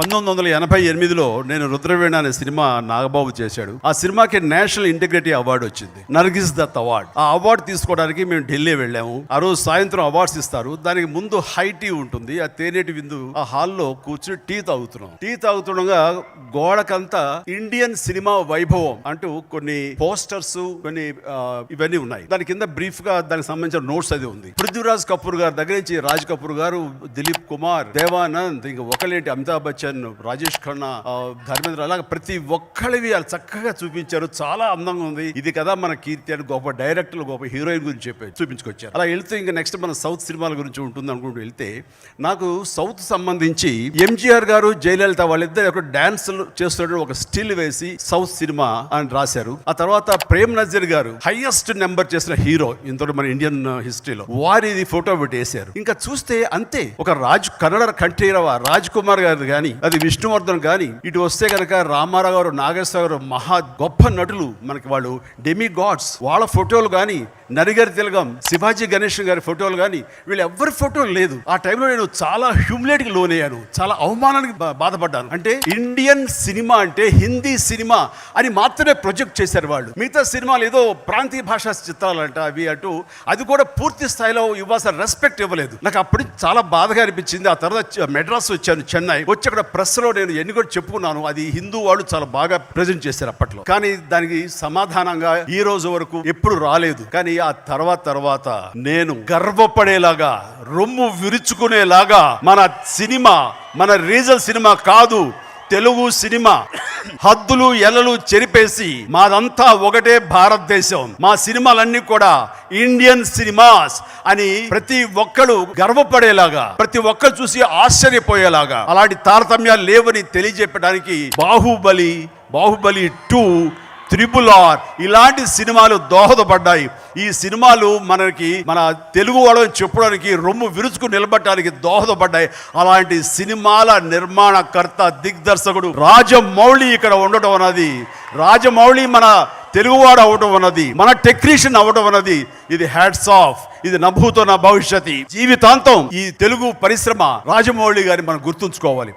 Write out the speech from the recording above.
1988లో నేను రుద్రవీణ అనే సినిమా నాగబాబు చేశాడు. ఆ సినిమాకి నేషనల్ ఇంటిగ్రిటీ అవార్డు వచ్చింది, నర్గిస్ దత్ అవార్డు. ఆ అవార్డు తీసుకోవడానికి మేము ఢిల్లీ వెళ్ళాము. ఆ రోజు సాయంత్రం అవార్డ్స్ ఇస్తారు. దానికి ముందు హై టీ ఉంటుంది, ఆ తేనేటి విందు. ఆ హాల్లో కూర్చుని టీ తాగుతుండగా గోడకంతా ఇండియన్ సినిమా వైభవం అంటూ కొన్ని పోస్టర్స్, కొన్ని ఇవన్నీ ఉన్నాయి. దాని కింద బ్రీఫ్ గా దానికి సంబంధించిన నోట్స్ అది ఉంది. పృథ్వీరాజ్ కపూర్ గారి దగ్గర నుంచి రాజ్ కపూర్ గారు, దిలీప్ కుమార్, దేవానంద్, ఇంకా ఒకలేంటి అమితాబ్ బచ్చన్, రాజేష్ ఖన్నా, ధర్మేంద్ర, అలాగే ప్రతి ఒక్కళ్ళవి వాళ్ళు చక్కగా చూపించారు. చాలా అందంగా ఉంది. ఇది కదా మన కీర్తి అని గొప్ప డైరెక్టర్లు, గొప్ప హీరోయిన్ గురించి చెప్పి చూపించుకొచ్చారు. అలా వెళ్తే ఇంకా నెక్స్ట్ మన సౌత్ సినిమాల గురించి ఉంటుంది అనుకుంటూ వెళ్తే నాకు సౌత్ సంబంధించి ఎంజీఆర్ గారు, జయలలిత వాళ్ళిద్దరు ఒక డాన్స్ చేస్తున్న ఒక స్టిల్ వేసి సౌత్ సినిమా అని రాశారు. ఆ తర్వాత ప్రేమ్ నజీర్ గారు హైయెస్ట్ నెంబర్ చేసిన హీరో ఇంత మన ఇండియన్ హిస్టరీలో, వారిది ఫోటో పెట్టి వేశారు. ఇంకా చూస్తే అంతే, ఒక కన్నడ కంఠీరవ రాజ్ కుమార్ గారు కానీ, అది విష్ణువర్ధన్ కానీ, ఇటు వస్తే కనుక రామారావు గారు, నాగేశ్వర గారు, మహా గొప్ప నటులు మనకి, వాళ్ళు డెమి గాడ్స్, వాళ్ళ ఫోటోలు కానీ, నరిగారి తిలగం, శివాజీ గణేశన్ గారి ఫోటోలు కానీ, వీళ్ళు ఎవరి ఫోటోలు లేదు. ఆ టైంలో నేను చాలా హ్యూమిలేట్కి లోనయ్యాను, చాలా అవమానానికి బాధపడ్డాను. అంటే ఇండియన్ సినిమా అంటే హిందీ సినిమా అని మాత్రమే ప్రొజెక్ట్ చేశారు వాళ్ళు. మిగతా సినిమాలు ఏదో ప్రాంతీయ భాషా చిత్రాలంట అవి అటు, అది కూడా పూర్తి స్థాయిలో ఇవ్వాల్సిన రెస్పెక్ట్ ఇవ్వలేదు. నాకు అప్పుడు చాలా బాధగా అనిపించింది. ఆ తర్వాత మెడ్రాస్ వచ్చాను, చెన్నై వచ్చి అక్కడ ప్రెస్లో నేను ఎన్ని కూడా చెప్పుకున్నాను. అది హిందూ వాళ్ళు చాలా బాగా ప్రజెంట్ చేశారు అప్పట్లో. కానీ దానికి సమాధానంగా ఈ రోజు వరకు ఎప్పుడు రాలేదు. కానీ ఆ తర్వాత నేను గర్వపడేలాగా, రొమ్ము విరుచుకునేలాగా మన సినిమా, మన రీజనల్ సినిమా కాదు, తెలుగు సినిమా హద్దులు ఎల్లలు చెరిపేసి మాదంతా ఒకటే భారతదేశం, మా సినిమాలన్నీ కూడా ఇండియన్ సినిమాస్ అని ప్రతి ఒక్కరు గర్వపడేలాగా, ప్రతి ఒక్కరు చూసి ఆశ్చర్యపోయేలాగా, అలాంటి తారతమ్యాలు లేవని తెలియజెప్పడానికి బాహుబలి 2, RRR ఇలాంటి సినిమాలు దోహదపడ్డాయి. ఈ సినిమాలు మనకి, మన తెలుగు వాళ్ళని చెప్పడానికి, రొమ్ము విరుచుకు నిలబడటానికి దోహదపడ్డాయి. అలాంటి సినిమాల నిర్మాణకర్త, దిగ్దర్శకుడు రాజమౌళి ఇక్కడ ఉండటం అన్నది, రాజమౌళి మన తెలుగువాడు అవడం అన్నది, మన టెక్నీషియన్ అవడం అన్నది, ఇది హ్యాట్స్ ఆఫ్. ఇది నభూతో నా భవిష్యత్. జీవితాంతం ఈ తెలుగు పరిశ్రమ రాజమౌళి గారిని మనం గుర్తుంచుకోవాలి.